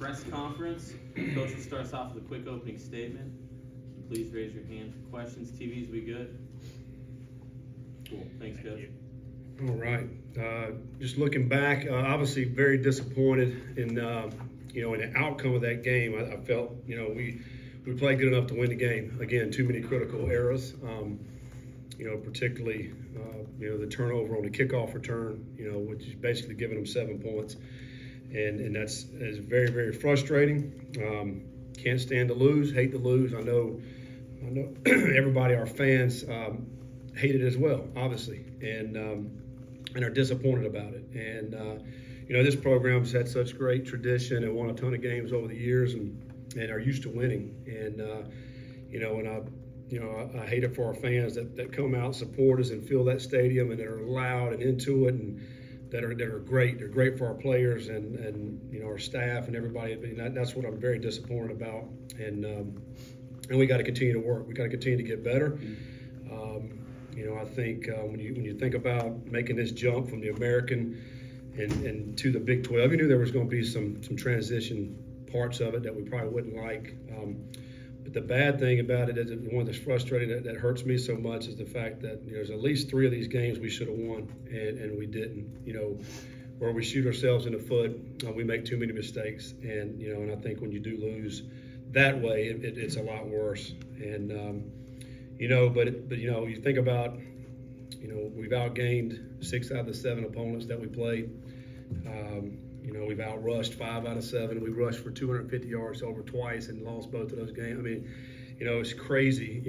press conference. Coach will start us off with a quick opening statement. Please raise your hand for questions. TVs, we good? Cool. Thanks, Coach. All right. Just looking back, obviously very disappointed in the outcome of that game. I felt, we played good enough to win the game. Again, too many critical errors. Particularly, the turnover on the kickoff return, which is basically giving them 7 points. And that's very, very frustrating. Can't stand to lose, hate to lose. I know everybody, our fans, hate it as well, obviously, and are disappointed about it. And, this program's had such great tradition and won a ton of games over the years and are used to winning. And, I hate it for our fans that come out and support us and fill that stadium and that are loud and into it and that are great. They're great for our players and our staff and everybody. And that's what I'm very disappointed about. And we got to continue to work. We got to continue to get better. I think when you think about making this jump from the American and to the Big 12, you knew there was going to be some transition parts of it that we probably wouldn't like. But the bad thing about it is one that's frustrating, that hurts me so much, is the fact that there's at least 3 of these games we should have won and we didn't. Where we shoot ourselves in the foot, we make too many mistakes, and and I think when you do lose that way, it's a lot worse. And but you think about, we've outgained 6 out of the 7 opponents that we played. We've outrushed 5 out of 7. We rushed for 250 yards over twice and lost both of those games. I mean, it's crazy.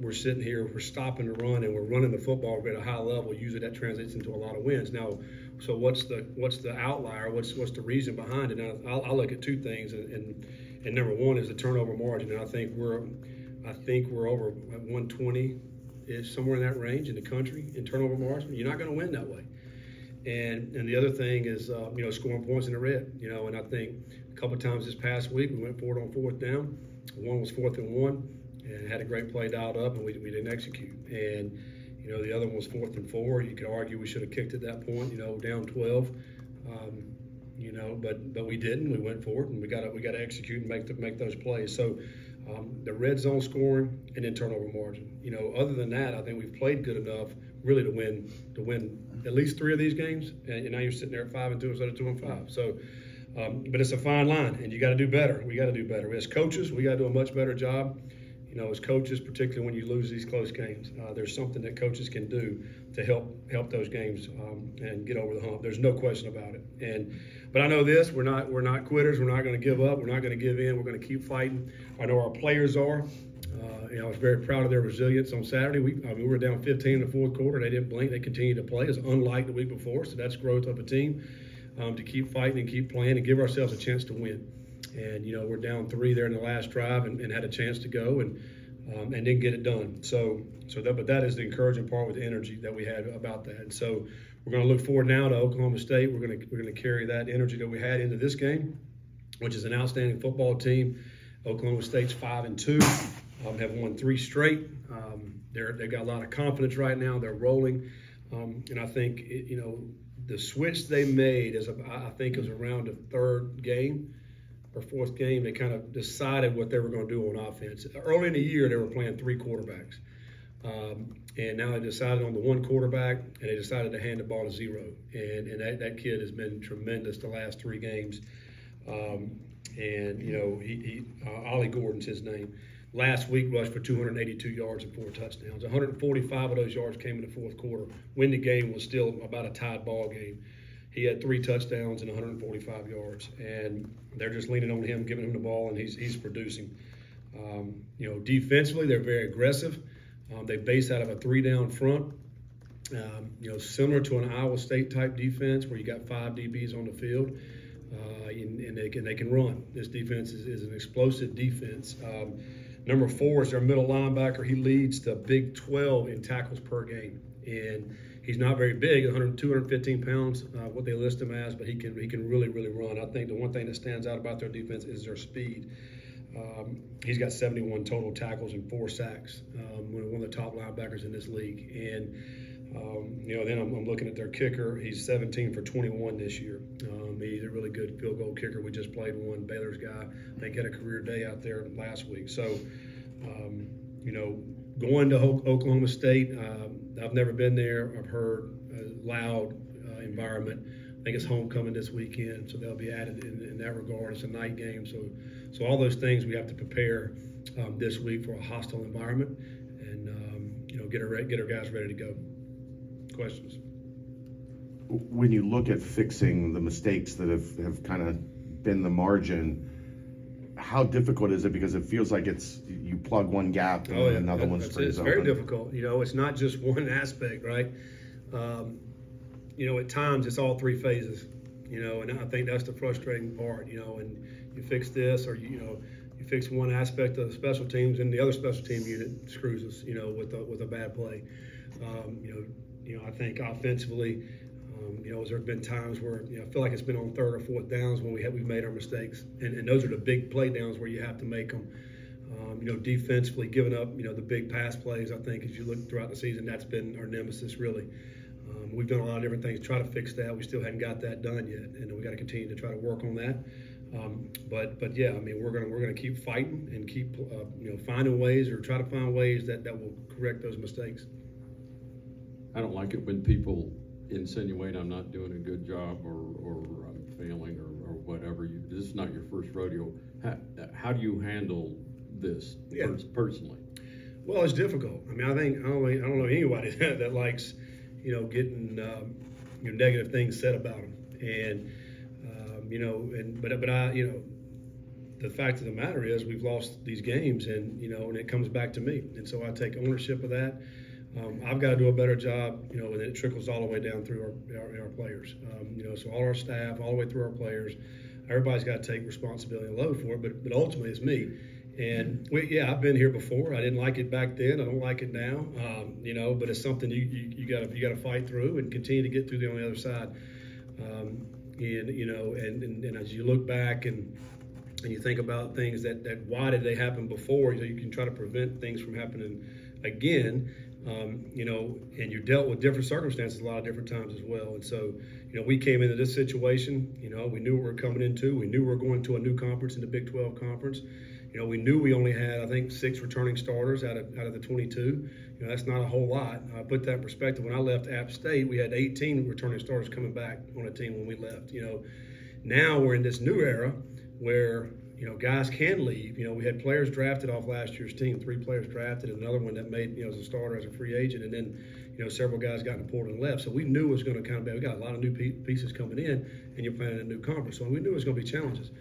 We're sitting here, we're stopping the run, and we're running the football at a high level. Usually that translates into a lot of wins. Now, so what's the outlier? What's the reason behind it? Now, I'll look at 2 things, and number 1 is the turnover margin. And I think we're over 120 is somewhere in that range in the country in turnover margin. You're not going to win that way. And the other thing is, scoring points in the red. And I think a couple of times this past week we went for it on 4th down. One was 4th and 1, and had a great play dialed up, and we didn't execute. And the other one was 4th and 4. You could argue we should have kicked at that point. Down 12. But we didn't. We went for it, and we got to execute and make those plays. So the red zone scoring and then turnover margin. Other than that, I think we've played good enough really to win at least 3 of these games. And now you're sitting there at 5-2 instead of 2-5. So, but it's a fine line, and you got to do better. We got to do better as coaches. We got to do a much better job. As coaches, particularly when you lose these close games, there's something that coaches can do to help those games and get over the hump. There's no question about it. But I know this: we're not quitters. We're not going to give up. We're not going to give in. We're going to keep fighting. I know our players are. I was very proud of their resilience on Saturday. We were down 15 in the 4th quarter. They didn't blink. They continued to play. It's unlike the week before. So that's growth of a team to keep fighting and keep playing and give ourselves a chance to win. And we're down 3 there in the last drive and had a chance to go and didn't get it done. But that is the encouraging part with the energy that we had about that. And so we're going to look forward now to Oklahoma State. We're going to carry that energy that we had into this game, which is an outstanding football team. Oklahoma State's 5-2, have won 3 straight. They've got a lot of confidence right now. They're rolling, and I think the switch they made I think it was around the 3rd game or 4th game. They kind of decided what they were going to do on offense. Early in the year, they were playing 3 quarterbacks, and now they decided on the 1 quarterback, and they decided to hand the ball to 0. And that kid has been tremendous the last 3 games. Ollie Gordon's his name. Last week rushed for 282 yards and 4 touchdowns. 145 of those yards came in the 4th quarter when the game was still about a tied ball game. He had 3 touchdowns and 145 yards, and they're just leaning on him, giving him the ball, and he's producing. Defensively, they're very aggressive. They base out of a 3-down front. Similar to an Iowa State type defense where you got 5 DBs on the field, and they can run. This defense is an explosive defense. Number 4 is their middle linebacker. He leads the Big 12 in tackles per game, and he's not very big, 215 pounds, what they list him as, but he can really, really run. I think the one thing that stands out about their defense is their speed. He's got 71 total tackles and 4 sacks, one of the top linebackers in this league. And Then I'm looking at their kicker. He's 17 for 21 this year. He's a really good field goal kicker. We just played one. Baylor's guy, I think, had a career day out there last week. So, going to Oklahoma State, I've never been there. I've heard a loud environment. I think it's homecoming this weekend, so they'll be added in that regard. It's a night game, so all those things we have to prepare this week for a hostile environment, and get our guys ready to go. Questions? When you look at fixing the mistakes that have kind of been the margin, how difficult is it? Because it feels like you plug one gap and another one springs open. It's very difficult. It's not just one aspect, right? At times it's all three phases, and I think that's the frustrating part, and you fix this or, you fix one aspect of the special teams and the other special team unit screws us, with a bad play. I think offensively, there have been times where I feel like it's been on third or fourth downs when we've made our mistakes, and those are the big play downs where you have to make them. Defensively, giving up the big pass plays. I think as you look throughout the season, that's been our nemesis really. We've done a lot of different things to try to fix that. We still hadn't got that done yet, and we got to continue to try to work on that. But yeah, we're gonna keep fighting and keep finding ways or try to find ways that will correct those mistakes. I don't like it when people insinuate I'm not doing a good job or I'm failing or whatever. This is not your first rodeo. How do you handle this personally? Well, it's difficult. I don't know anybody that likes getting negative things said about them, and the fact of the matter is we've lost these games, and it comes back to me, and so I take ownership of that. I've got to do a better job, and it trickles all the way down through our players. So all our staff, all the way through our players, everybody's got to take responsibility and load for it. But ultimately, it's me. And I've been here before. I didn't like it back then. I don't like it now. But it's something you got to fight through and continue to get through on the other side. And as you look back and you think about things that why did they happen before, you can try to prevent things from happening again. And you dealt with different circumstances a lot of different times as well. And so, we came into this situation, we knew what we were coming into. We knew we were going to a new conference in the Big 12 conference. We knew we only had, I think, 6 returning starters out of the 22. That's not a whole lot. I put that in perspective. When I left App State, we had 18 returning starters coming back on a team when we left. Now we're in this new era where guys can leave. We had players drafted off last year's team, 3 players drafted, another one that made, as a starter as a free agent, and then, several guys got in the portal and left. So we knew it was going to kind of be, we got a lot of new pieces coming in, and you're playing in a new conference. So we knew it was going to be challenges.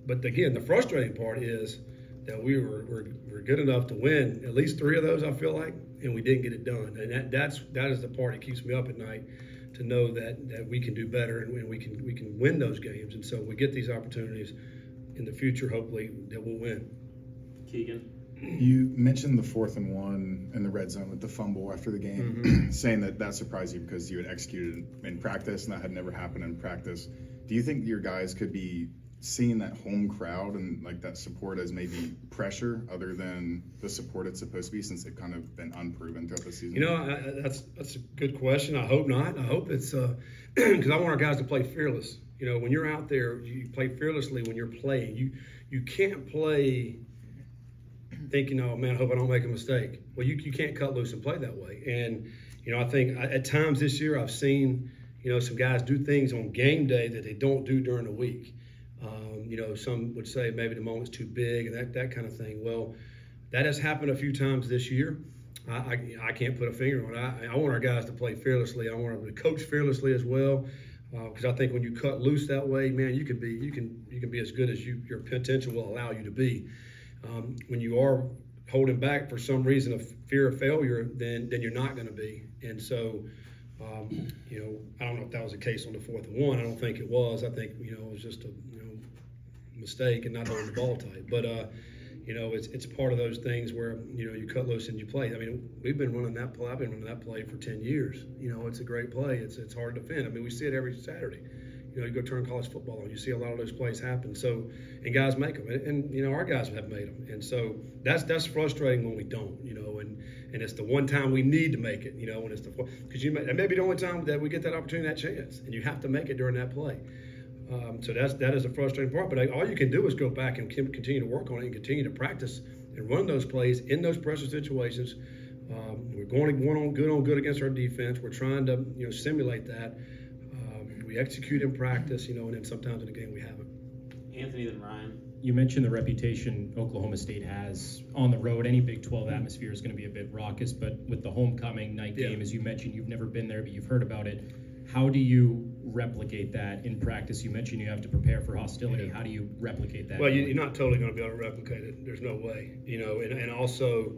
But again, the frustrating part is that we're good enough to win at least 3 of those, I feel like, and we didn't get it done. And that is the part that keeps me up at night, to know that we can do better and we can win those games. And so we get these opportunities in the future, hopefully, that we'll win. Keegan? You mentioned the 4th and 1 in the red zone with the fumble after the game, saying that surprised you because you had executed in practice and that had never happened in practice. Do you think your guys could be seeing that home crowd and like that support as maybe pressure other than the support it's supposed to be, since they've kind of been unproven throughout the season? That's a good question. I hope not. I hope it's because I want our guys to play fearless. When you're out there, you play fearlessly when you're playing. You can't play thinking, oh man, I hope I don't make a mistake. Well, you can't cut loose and play that way. And I think at times this year I've seen some guys do things on game day that they don't do during the week. Some would say maybe the moment's too big and that kind of thing. Well, that has happened a few times this year. I can't put a finger on it. I want our guys to play fearlessly. I want them to coach fearlessly as well, because I think when you cut loose that way, man, you can be as good as your potential will allow you to be. When you are holding back for some reason of fear of failure, then you're not going to be. And so, I don't know if that was the case on the 4th and 1. I don't think it was. I think it was just a mistake and not holding the ball tight. But it's part of those things where you cut loose and you play. We've been running that play. I've been running that play for 10 years. It's a great play. It's hard to defend. We see it every Saturday. You go turn college football on, you see a lot of those plays happen. So, and guys make them, and our guys have made them, and so that's frustrating when we don't, and it's the one time we need to make it, when it's because that may be the only time that we get that opportunity, that chance, and you have to make it during that play. So that is a frustrating part, but all you can do is go back and continue to work on it and continue to practice and run those plays in those pressure situations. We're going on good against our defense. We're trying to simulate that. We execute in practice, and then sometimes in the game we haven't. Anthony, then Ryan. You mentioned the reputation Oklahoma State has on the road. Any Big 12 atmosphere is going to be a bit raucous, but with the homecoming night game, as you mentioned, you've never been there, but you've heard about it. How do you replicate that in practice? You mentioned you have to prepare for hostility. How do you replicate that? Well, you're not totally going to be able to replicate it. There's no way, and also,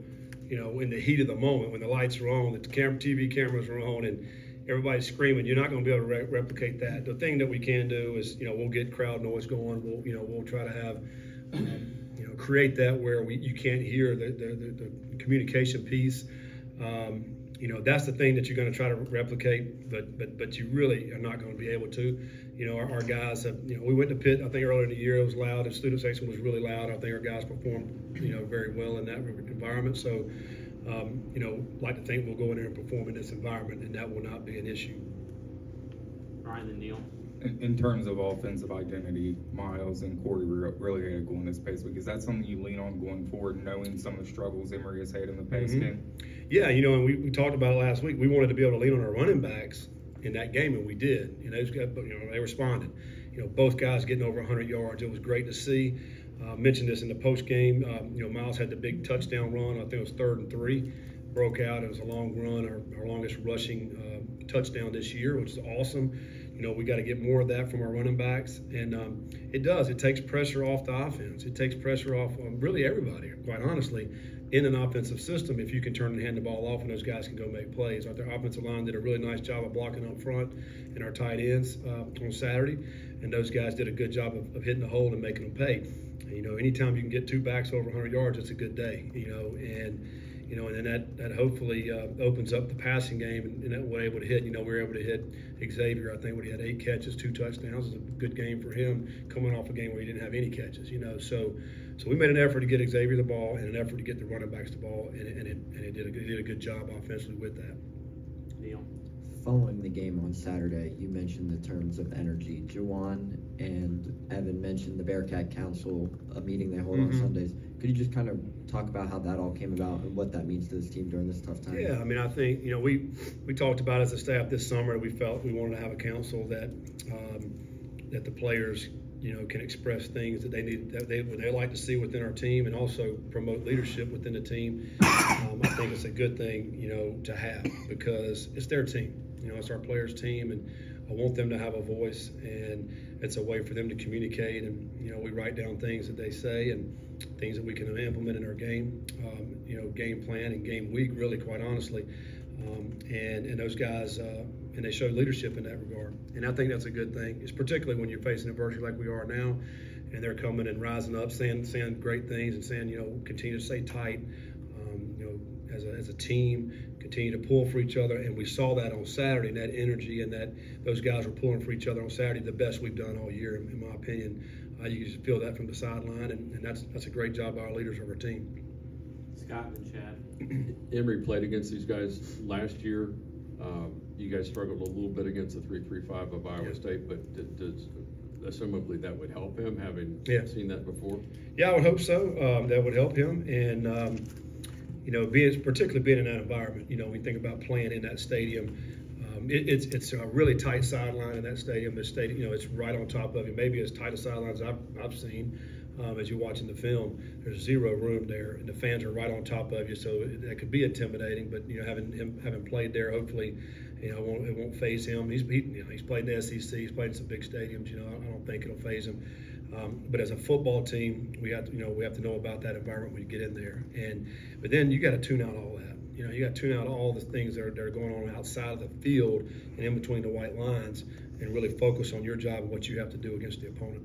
in the heat of the moment, when the lights are on, the TV cameras are on, and everybody's screaming, you're not going to be able to replicate that. The thing that we can do is, we'll get crowd noise going. We'll try to have, create that where you can't hear the communication piece. That's the thing that you're going to try to replicate, but you really are not going to be able to. Our guys have, we went to Pitt, I think earlier in the year, it was loud. The student section was really loud. I think our guys performed, very well in that environment. So, like to think we'll go in there and perform in this environment, and that will not be an issue. Ryan and Neil. In terms of offensive identity, Miles and Corey really had to go in this pace week. Is that something you lean on going forward, knowing some of the struggles Emory has had in the pace game? Yeah, and we talked about it last week. We wanted to be able to lean on our running backs in that game, and we did. Those guys, they responded. Both guys getting over 100 yards. It was great to see. Mentioned this in the post game. Miles had the big touchdown run. I think it was 3rd and 3. Broke out. It was a long run, our longest rushing touchdown this year, which is awesome. We got to get more of that from our running backs, and it does. It takes pressure off the offense. It takes pressure off really everybody, quite honestly, in an offensive system. If you can turn and hand the ball off, and those guys can go make plays. Our offensive line did a really nice job of blocking up front, and our tight ends on Saturday, and those guys did a good job of hitting the hole and making them pay. Anytime you can get 2 backs over 100 yards, it's a good day. And then that hopefully opens up the passing game, and that we're able to hit. We were able to hit Xavier. I think when he had 8 catches, 2 touchdowns, it was a good game for him, coming off a game where he didn't have any catches. So we made an effort to get Xavier the ball and an effort to get the running backs the ball, and it did a good job offensively with that. Neil. Following the game on Saturday, you mentioned the terms of energy. Juwan and Evan mentioned the Bearcat Council, a meeting they hold on Sundays. Could you just kind of talk about how that all came about and what that means to this team during this tough time? Yeah, I think we talked about as a staff this summer. We felt we wanted to have a council that the players can express things that they need, that they like to see within our team, and also promote leadership within the team. I think it's a good thing to have, because it's their team. It's our players' team, and I want them to have a voice, and it's a way for them to communicate. And we write down things that they say and things that we can implement in our game, game plan and game week, really, quite honestly. And those guys, and they show leadership in that regard. And I think that's a good thing. It's particularly when you're facing adversity like we are now, and they're coming and rising up, saying great things, and saying, continue to stay tight, as a team, continue to pull for each other. And we saw that on Saturday, and that energy, and that those guys were pulling for each other on Saturday, the best we've done all year, in my opinion. You can just feel that from the sideline, and that's a great job by our leaders of our team. Scott and Chad. Emory played against these guys last year. You guys struggled a little bit against the 3-3-5 of Iowa State, but assumably that would help him, having seen that before? Yeah, I would hope so. That would help him, and particularly being in that environment. We think about playing in that stadium. It's a really tight sideline in that stadium. The stadium, it's right on top of you. Maybe as tight a sidelines I've seen. As you're watching the film, there's zero room there, and the fans are right on top of you, so that could be intimidating. But having played there, hopefully, it won't faze him. He's played in the SEC, he's played in some big stadiums. I don't think it'll faze him. But as a football team, we have to know about that environment when you get in there. But then you got to tune out all that. You got to tune out all the things that are going on outside of the field and in between the white lines, and really focus on your job and what you have to do against the opponent.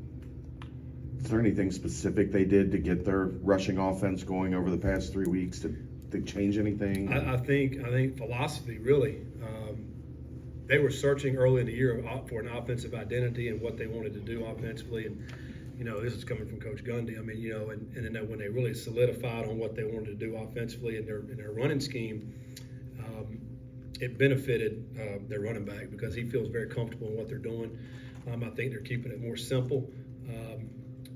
Is there anything specific they did to get their rushing offense going over the past 3 weeks? Did they change anything? I think philosophy, really. they were searching early in the year for an offensive identity and what they wanted to do offensively. And, this is coming from Coach Gundy. I mean, and then when they really solidified on what they wanted to do offensively in their running scheme, it benefited their running back because he feels very comfortable in what they're doing. I think they're keeping it more simple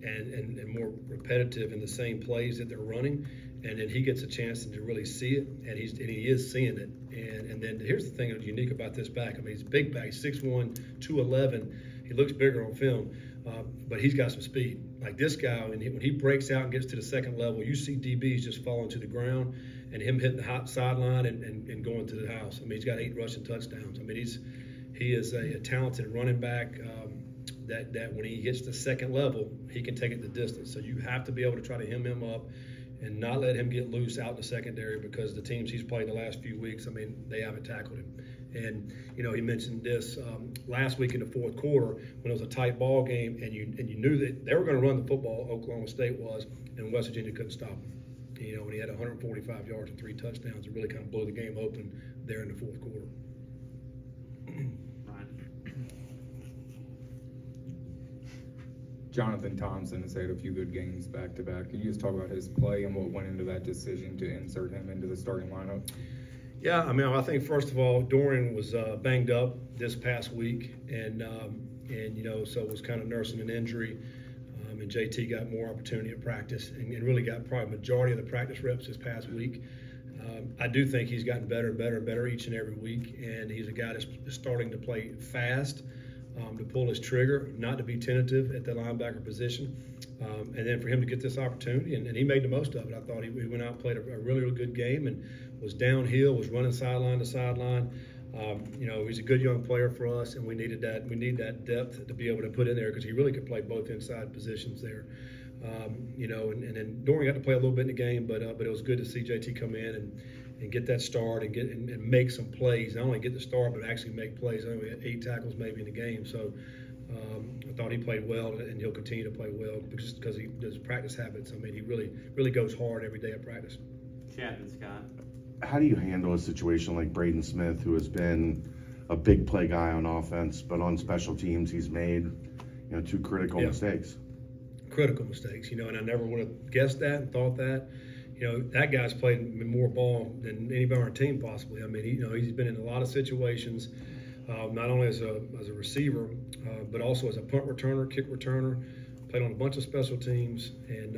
and more repetitive in the same plays that they're running. And then he gets a chance to really see it, and he is seeing it. And then here's the thing that's unique about this back. I mean, he's a big back, 6'1", 211. He looks bigger on film, but he's got some speed. Like this guy, when he breaks out and gets to the second level, you see DBs just falling to the ground and him hitting the hot sideline and going to the house. I mean, he's got 8 rushing touchdowns. I mean, he is a talented running back that when he hits the second level, he can take it the distance. So you have to be able to try to hem him up and not let him get loose out in the secondary because the teams he's played the last few weeks, I mean, they haven't tackled him. And, he mentioned this last week in the fourth quarter when it was a tight ball game and you knew that they were going to run the football, Oklahoma State was, and West Virginia couldn't stop him. When he had 145 yards and 3 touchdowns, it really kind of blew the game open there in the fourth quarter. Jonathan Thompson has had a few good games back to back. Can you just talk about his play and what went into that decision to insert him into the starting lineup? Yeah, I mean, I think first of all, Dorian was banged up this past week, and so was kind of nursing an injury. And JT got more opportunity at practice and really got probably majority of the practice reps this past week. I do think he's gotten better and better and better each and every week, and he's a guy that's starting to play fast, to pull his trigger, not to be tentative at the linebacker position, and then for him to get this opportunity, and he made the most of it. I thought he went out and played a really, really good game and was downhill, was running sideline to sideline. He's a good young player for us, and we needed that. We need that depth to be able to put in there because he really could play both inside positions there. And then Dorian got to play a little bit in the game, but it was good to see JT come in and get that start and make some plays. Not only get the start, but actually make plays. I think we had 8 tackles maybe in the game, so I thought he played well, and he'll continue to play well because he does practice habits. I mean, he really goes hard every day at practice. Chapman Scott. How do you handle a situation like Braden Smith, who has been a big play guy on offense, but on special teams he's made 2 critical mistakes? Critical mistakes, and I never would have guessed that and thought that. That guy's played more ball than anybody on our team possibly. I mean, he's been in a lot of situations, not only as a receiver, but also as a punt returner, kick returner. Played on a bunch of special teams, and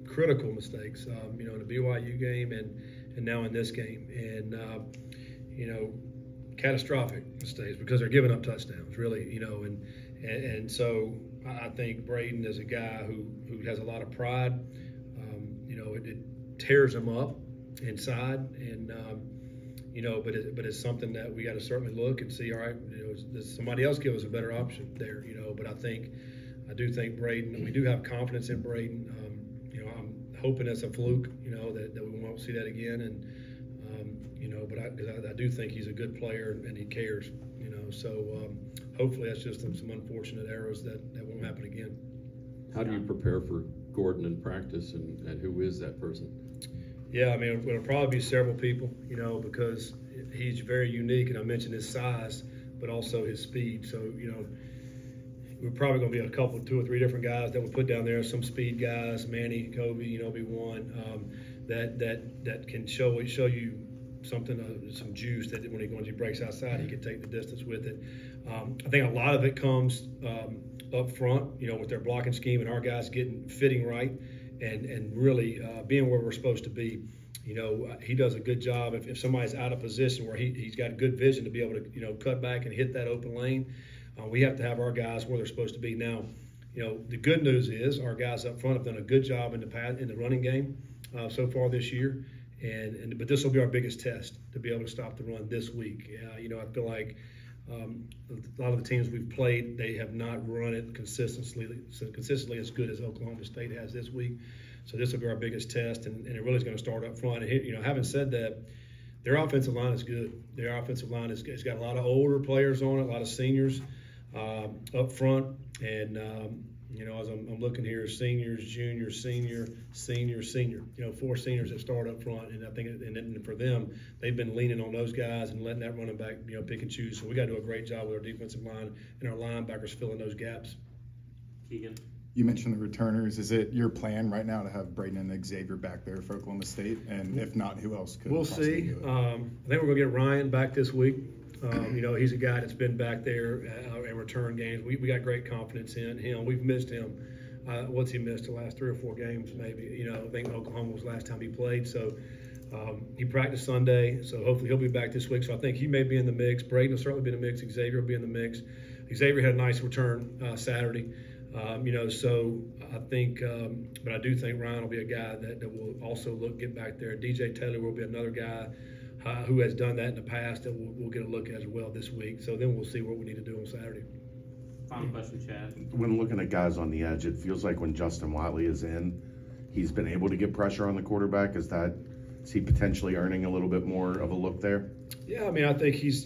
critical mistakes. In the BYU game and now in this game, and catastrophic mistakes because they're giving up touchdowns, really. And so I think Braden is a guy who has a lot of pride. It tears him up inside, and but it's something that we got to certainly look and see. All right, does somebody else give us a better option there? But I do think Braden. We do have confidence in Braden. I'm hoping it's a fluke. That we won't see that again, and but I do think he's a good player and he cares. So hopefully that's just some unfortunate errors that won't happen again. How do you prepare for Gordon in practice, and who is that person? Yeah, I mean, it'll probably be several people, because he's very unique, and I mentioned his size, but also his speed. So, we're probably going to be a couple, 2 or 3 different guys that we'll put down there. Some speed guys, Manny, Kobe, be one that can show you something, some juice that when he breaks outside, he can take the distance with it. I think a lot of it comes up front, with their blocking scheme and our guys fitting right and really being where we're supposed to be. He does a good job if somebody's out of position where he's got good vision to be able to, cut back and hit that open lane. We have to have our guys where they're supposed to be. Now, the good news is our guys up front have done a good job in the running game so far this year. But this will be our biggest test to be able to stop the run this week. I feel like a lot of the teams we've played, they have not run it consistently as good as Oklahoma State has this week. So this will be our biggest test, and it really is going to start up front. And having said that, their offensive line is good. Their offensive line has got a lot of older players on it, a lot of seniors up front, and As I'm looking here, seniors, juniors, senior, 4 seniors that start up front, and I think, and for them, they've been leaning on those guys and letting that running back, pick and choose. So we got to do a great job with our defensive line and our linebackers filling those gaps. Keegan. You mentioned the returners. Is it your plan right now to have Braden and Xavier back there for Oklahoma State? And if not, who else could? We'll possibly see. do it? I think we're gonna get Ryan back this week. He's a guy that's been back there in return games. We got great confidence in him. We've missed him. What's he missed? The last 3 or 4 games, maybe. I think Oklahoma was the last time he played. So he practiced Sunday. So hopefully he'll be back this week. So I think he may be in the mix. Braden will certainly be in the mix. Xavier will be in the mix. Xavier had a nice return Saturday. So I think, but I do think Ryan will be a guy that will also get back there. DJ Taylor will be another guy who has done that in the past that we'll get a look at as well this week. So then we'll see what we need to do on Saturday. Final question, Chad. When looking at guys on the edge, it feels like when Justin Watley is in, he's been able to get pressure on the quarterback. Is he potentially earning a little bit more of a look there? Yeah, I think he's,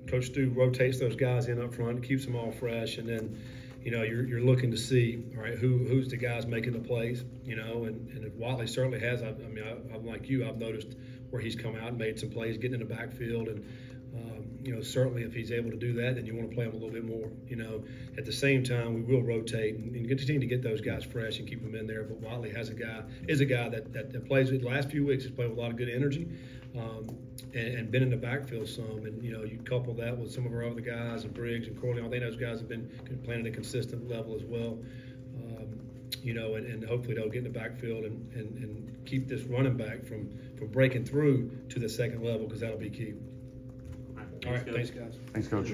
Coach Stu rotates those guys in up front, keeps them all fresh, and then you're looking to see, all right, who's the guys making the plays, and if Watley certainly has, I'm like you, I've noticed where he's come out and made some plays, getting in the backfield, and certainly if he's able to do that, then you want to play him a little bit more. At the same time, we will rotate and continue to get those guys fresh and keep them in there. But Watley is a guy that plays. The last few weeks, he's played with a lot of good energy, and been in the backfield some. And you couple that with some of our other guys, and Briggs and Corley. I think those guys have been playing at a consistent level as well. And hopefully they'll get in the backfield and keep this running back from breaking through to the second level, because that'll be key. All right, thanks, guys. Thanks, Coach.